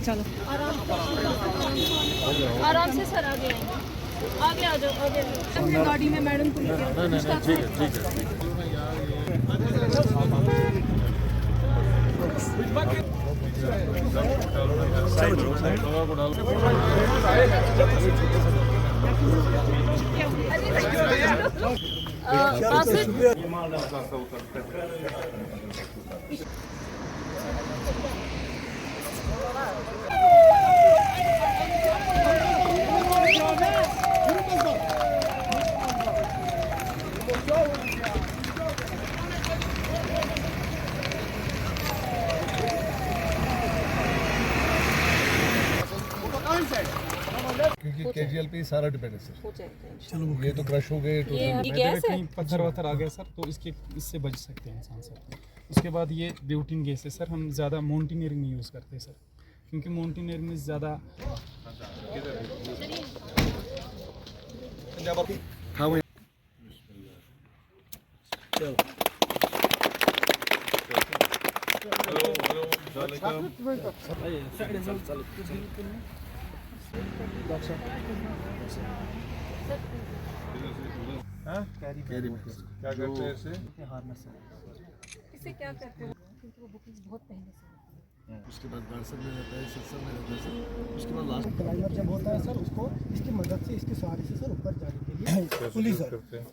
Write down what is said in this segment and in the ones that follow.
चलो आराम से सर आगे आगे आ जाओ आगे अपने गाड़ी में मैडम को लेके ठीक है क्योंकि केजीएल पे सारा डिपेंड है सर। चलो ये तो क्रश हो गए तो कहीं पत्थर वत्थर आ गया सर तो इससे बच सकते हैं इंसान सर। उसके बाद ये ब्यूटीन गैस है सर, हम ज़्यादा माउंटेनियरिंग में यूज़ करते हैं सर, क्योंकि माउंटेनियरिंग में ज़्यादा क्या करते हैं इसे? इसे क्या करते हो क्योंकि वो बुकिंग बहुत पहले से उसके बाद व्हाट्सएप में रहता है, सिस्टम में रहता है सर। उसके बाद लास्ट क्लाइंबर जब होता है सर उसको इसकी मदद से इसके सहारे से सर ऊपर जाने के लिए पुलिस सर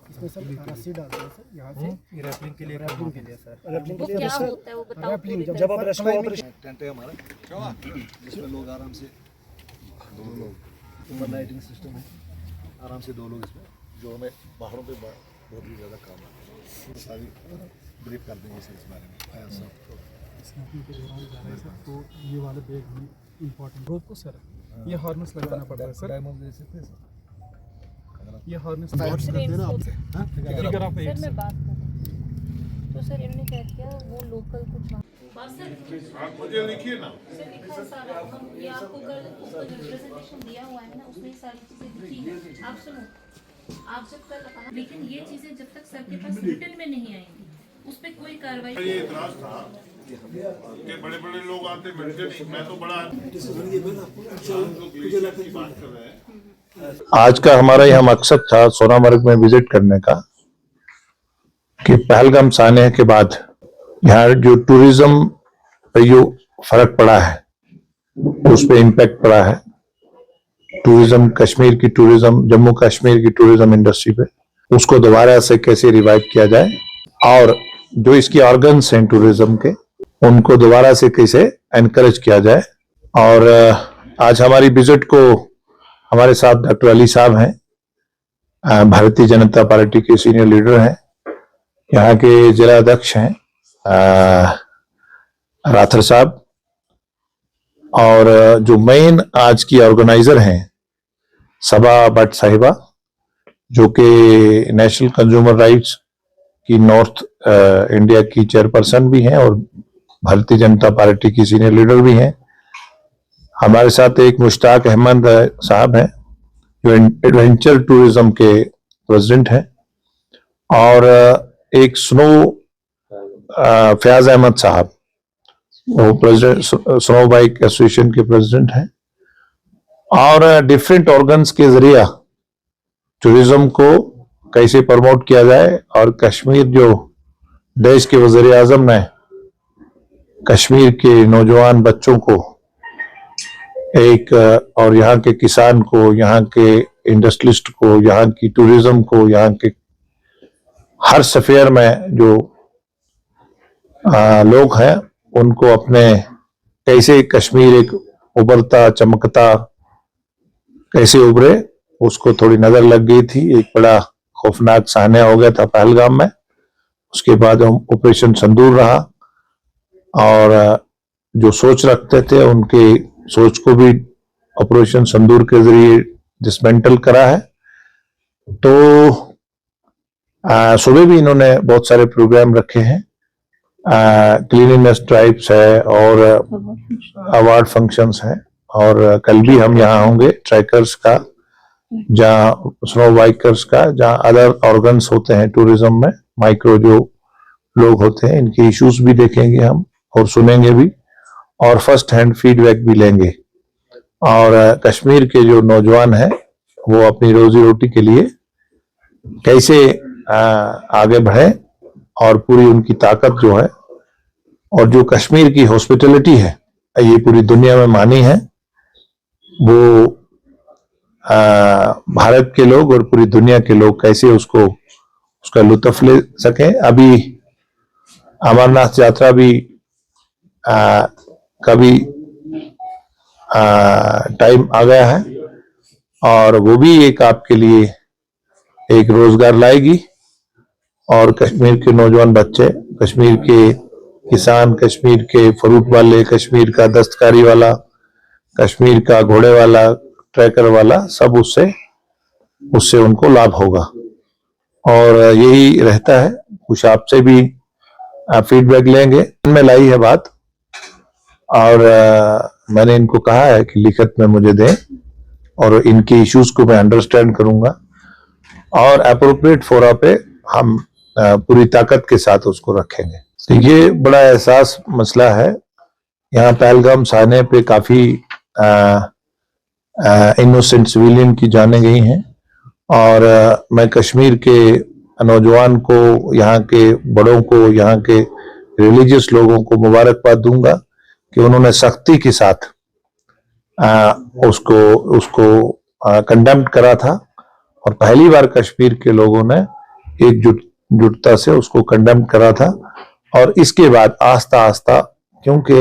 इसमें सर रस्सी डालते हैं सर यहाँ से रैपलिंग के लिए सर रैपलिंग के लिए क्या होता है वो बताओ रैपलिंग जब आप ऑपरेशन टेंट है हमारा जिसमें लोग आराम से दो लोग ओवर नाइटिंग सिस्टम है, आराम से दो लोग इसमें जो हमें बाहरों पे बहुत ही ज़्यादा काम है। सारी ब्रीफ कर देंगे सर इस बारे में फायर सब स्नैपिंग के दौरान जा रहे हैं सर, तो ये वाले बैग भी इम्पोर्टेंट रोप को सर ये हार्नेस लगाना पड़ता है सर। डायमंड दे सकते हैं सर, ये harness sir figure of eight मैं बात कर रही हूँ तो सर इन्होंने क्या किया वो लोकल कुछ मुझे लिखिए ना सर लिखा है सारा हम ये आपको कल उसका जो रिप्रेजेंटेशन दिया हुआ है ना उसमें ये सारी चीजें लिखी है। आप सुनो आप जब कल लेकिन ये चीजें जब तक सर के पास रिटन में नहीं आएंगी उस पर कोई कार्रवाई ये इतराज था कि बड़े बड़े लोग आते मिलते नहीं, मैं तो बड़ा की बात कर रहे हैं। आज का हमारा यह मकसद था सोनामर्ग में विजिट करने का कि पहलगाम साने के बाद यहाँ जो टूरिज्म पे जो फर्क पड़ा है उस पे इम्पैक्ट पड़ा है। टूरिज्म कश्मीर की टूरिज्म जम्मू कश्मीर की टूरिज्म इंडस्ट्री पे उसको दोबारा से कैसे रिवाइव किया जाए और जो इसकी ऑर्गन्स हैं टूरिज्म के उनको दोबारा से कैसे एनकरेज किया जाए। और आज हमारी विजिट को हमारे साथ डॉक्टर अली साहब हैं, भारतीय जनता पार्टी के सीनियर लीडर हैं, यहाँ के जिला अध्यक्ष हैं राथर साहब, और जो मेन आज की ऑर्गेनाइजर हैं सबा भट्ट साहिबा जो कि नेशनल कंज्यूमर राइट्स की नॉर्थ इंडिया की चेयरपर्सन भी हैं और भारतीय जनता पार्टी की सीनियर लीडर भी हैं। हमारे साथ एक मुश्ताक अहमद साहब हैं जो एडवेंचर टूरिज्म के प्रेसिडेंट हैं, और एक स्नो फयाज अहमद साहब वो प्रेसिडेंट स्नो बाइक एसोसिएशन के प्रेसिडेंट हैं। और डिफरेंट ऑर्गन्स के जरिए टूरिज्म को कैसे प्रमोट किया जाए और कश्मीर जो देश के वज़ीर आज़म ने कश्मीर के नौजवान बच्चों को एक और यहाँ के किसान को, यहाँ के इंडस्ट्रियलिस्ट को, यहाँ की टूरिज्म को, यहाँ के हर सफेयर में जो लोग हैं उनको अपने कैसे कश्मीर एक उभरता चमकता कैसे उभरे उसको थोड़ी नजर लग गई थी। एक बड़ा खौफनाक साहना हो गया था पहलगाम में, उसके बाद हम ऑपरेशन संदूर रहा और जो सोच रखते थे उनकी सोच को भी ऑपरेशन संदूर के जरिए डिसमेंटल करा है। तो सुबह भी इन्होंने बहुत सारे प्रोग्राम रखे हैं, क्लीनिनेस ड्राइव्स है और अवार्ड फंक्शंस हैं, और कल भी हम यहाँ होंगे ट्रैकर्स का, जहाँ स्नो बाइकर्स का, जहाँ अदर ऑर्गन्स होते हैं टूरिज्म में, माइक्रो जो लोग होते हैं इनके इश्यूज भी देखेंगे हम और सुनेंगे भी और फर्स्ट हैंड फीडबैक भी लेंगे। और कश्मीर के जो नौजवान हैं वो अपनी रोजी रोटी के लिए कैसे आगे बढ़े और पूरी उनकी ताकत जो है और जो कश्मीर की हॉस्पिटैलिटी है ये पूरी दुनिया में मानी है, वो भारत के लोग और पूरी दुनिया के लोग कैसे उसका लुत्फ ले सकें। अभी अमरनाथ यात्रा भी कभी टाइम आ गया है और वो भी एक आपके लिए एक रोजगार लाएगी और कश्मीर के नौजवान बच्चे, कश्मीर के किसान, कश्मीर के फ्रूट वाले, कश्मीर का दस्तकारी वाला, कश्मीर का घोड़े वाला, ट्रैकर वाला, सब उससे उनको लाभ होगा। और यही रहता है, कुछ आपसे भी फीडबैक लेंगे। इनमें लाई है बात और मैंने इनको कहा है कि लिखित में मुझे दें और इनके इश्यूज को मैं अंडरस्टैंड करूंगा और अप्रोप्रिएट फोरा पे हम पूरी ताकत के साथ उसको रखेंगे। तो ये बड़ा एहसास मसला है। यहाँ पहलगाम साहने पे काफी इनोसेंट सिविलियन की जाने गई हैं और मैं कश्मीर के नौजवान को, यहाँ के बड़ों को, यहाँ के रिलीजियस लोगों को मुबारकबाद दूंगा कि उन्होंने सख्ती के साथ उसको कंडेम्ड करा था और पहली बार कश्मीर के लोगों ने एकजुटता से उसको कंडेम करा था। और इसके बाद आस्ता आस्ता, क्योंकि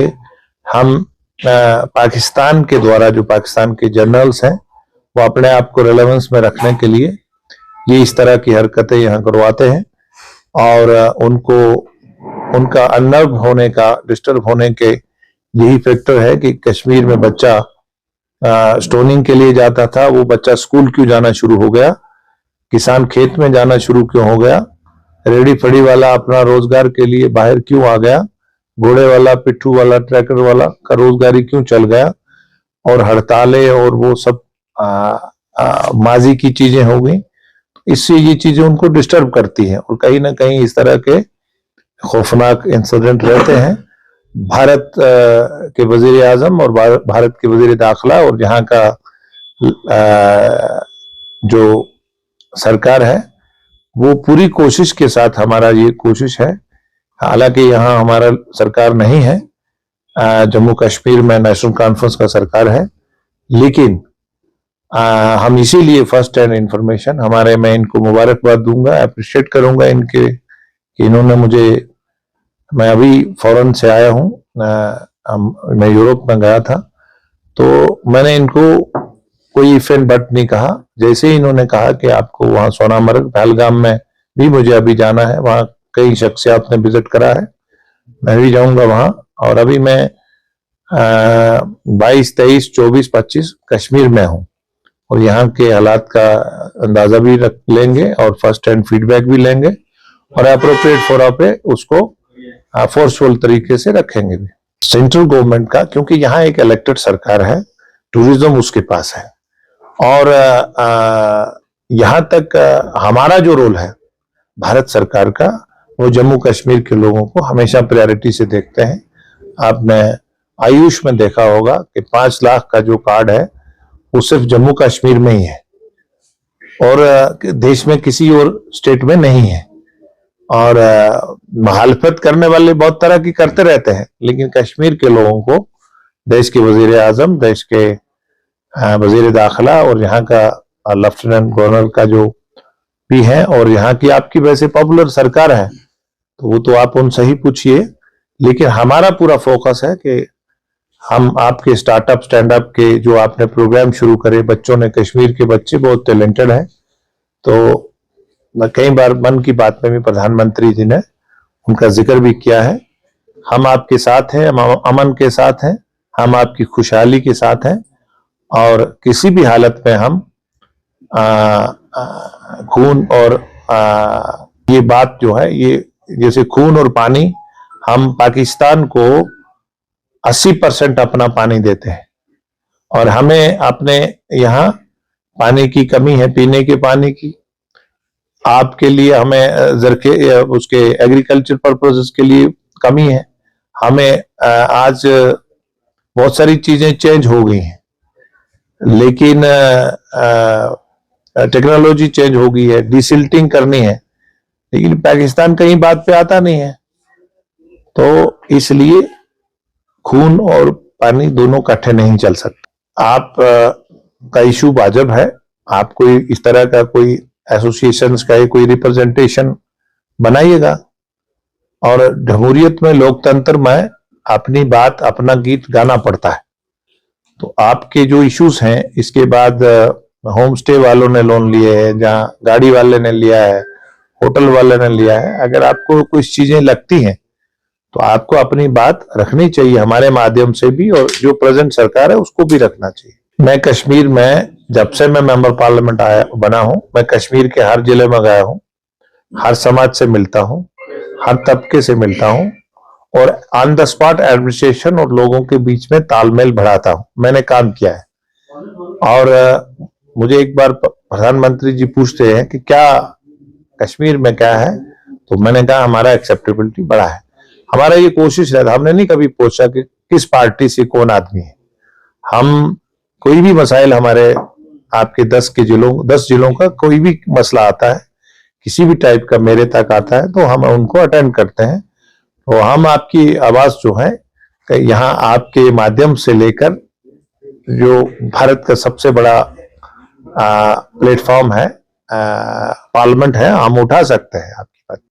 हम पाकिस्तान के द्वारा, जो पाकिस्तान के जनरल्स हैं, वो अपने आप को रेलेवेंस में रखने के लिए ये इस तरह की हरकतें यहाँ करवाते हैं और उनका अनर्व होने का, डिस्टर्ब होने के यही फैक्टर है कि कश्मीर में बच्चा स्टोनिंग के लिए जाता था, वो बच्चा स्कूल क्यों जाना शुरू हो गया, किसान खेत में जाना शुरू क्यों हो गया, रेडी फड़ी वाला अपना रोजगार के लिए बाहर क्यों आ गया, घोड़े वाला, पिट्ठू वाला, ट्रैक्टर वाला का रोजगारी क्यों चल गया और हड़तालें और वो सब माजी की चीजें हो गई। इससे ये चीजें उनको डिस्टर्ब करती हैं और कहीं ना कहीं इस तरह के खौफनाक इंसिडेंट रहते हैं। भारत के वजीर आजम और भारत के वजीर दाखिला और यहाँ का जो सरकार है वो पूरी कोशिश के साथ, हमारा ये कोशिश है, हालांकि यहाँ हमारा सरकार नहीं है, जम्मू कश्मीर में नेशनल कॉन्फ्रेंस का सरकार है, लेकिन हम इसीलिए फर्स्ट हैंड इंफॉर्मेशन हमारे, मैं इनको मुबारकबाद दूंगा, अप्रिशिएट करूंगा इनके कि इन्होंने मुझे, मैं अभी फॉरेन से आया हूँ, मैं यूरोप में गया था, तो मैंने इनको कोई इफ एंड बट नहीं कहा। जैसे ही इन्होंने कहा कि आपको वहां सोनामर्ग, पहलगाम में भी मुझे अभी जाना है, वहां कई शख्सियात ने विजिट करा है, मैं भी जाऊंगा वहां। और अभी मैं 22, 23, 24, 25 कश्मीर में हूं और यहाँ के हालात का अंदाजा भी रख लेंगे और फर्स्ट हैंड फीडबैक भी लेंगे और अप्रोप्रिएट फोरा पे उसको फोर्सफुल तरीके से रखेंगे भी। सेंट्रल गवर्नमेंट का, क्योंकि यहाँ एक इलेक्टेड सरकार है, टूरिज्म उसके पास है और यहाँ तक हमारा जो रोल है भारत सरकार का, वो जम्मू कश्मीर के लोगों को हमेशा प्रायोरिटी से देखते हैं। आपने आयुष में देखा होगा कि 5 लाख का जो कार्ड है वो सिर्फ जम्मू कश्मीर में ही है और देश में किसी और स्टेट में नहीं है। और मुखालफत करने वाले बहुत तरह की करते रहते हैं, लेकिन कश्मीर के लोगों को देश के वजीर आजम, देश के वजीर दाखिला और यहाँ का लेफ्टिनेंट गवर्नर का जो भी है और यहाँ की आपकी वैसे पॉपुलर सरकार है, तो वो तो आप उनसे ही पूछिए। लेकिन हमारा पूरा फोकस है कि हम आपके स्टार्टअप, स्टैंड अप के जो आपने प्रोग्राम शुरू करे, बच्चों ने, कश्मीर के बच्चे बहुत टैलेंटेड हैं, तो कई बार मन की बात में भी प्रधानमंत्री जी ने उनका जिक्र भी किया है। हम आपके साथ हैं, हम अमन के साथ हैं, हम आपकी खुशहाली के साथ हैं और किसी भी हालत में हम खून और ये बात जो है, ये जैसे खून और पानी, हम पाकिस्तान को 80% अपना पानी देते हैं और हमें अपने यहाँ पानी की कमी है, पीने के पानी की। आपके लिए हमें जरखे, उसके एग्रीकल्चर पर्पसेस के लिए कमी है। हमें आज बहुत सारी चीजें चेंज हो गई हैं, लेकिन टेक्नोलॉजी चेंज हो गई है, डिसिल्टिंग करनी है, लेकिन पाकिस्तान कहीं बात पे आता नहीं है। तो इसलिए खून और पानी दोनों इकट्ठे नहीं चल सकते। आप का इशू वाजिब है, आप कोई इस तरह का कोई एसोसिएशंस का कोई रिप्रेजेंटेशन बनाइएगा, और जमहूरियत में, लोकतंत्र में अपनी बात, अपना गीत गाना पड़ता है। तो आपके जो इश्यूज हैं, इसके बाद होम स्टे वालों ने लोन लिए है, जहां गाड़ी वाले ने लिया है, होटल वाले ने लिया है, अगर आपको कुछ चीजें लगती हैं तो आपको अपनी बात रखनी चाहिए हमारे माध्यम से भी, और जो प्रेजेंट सरकार है उसको भी रखना चाहिए। मैं कश्मीर में जब से मैं मेंबर पार्लियामेंट बना हूं, मैं कश्मीर के हर जिले में गया हूं, हर समाज से मिलता हूं, हर तबके से मिलता हूं, और ऑन द स्पॉट एडमिनिस्ट्रेशन और लोगों के बीच में तालमेल बढ़ाता हूं। मैंने काम किया है। और मुझे एक बार प्रधानमंत्री जी पूछते हैं कि क्या कश्मीर में क्या है, तो मैंने कहा हमारा एक्सेप्टेबिलिटी बड़ा है। हमारा ये कोशिश है, हमने नहीं कभी पूछा कि किस पार्टी से कौन आदमी है। हम कोई भी मसाइल, हमारे आपके 10 जिलों का कोई भी मसला आता है, किसी भी टाइप का मेरे तक आता है, तो हम उनको अटेंड करते हैं। तो हम आपकी आवाज जो है यहाँ आपके माध्यम से लेकर, जो भारत का सबसे बड़ा प्लेटफॉर्म है, पार्लियामेंट है, हम उठा सकते हैं।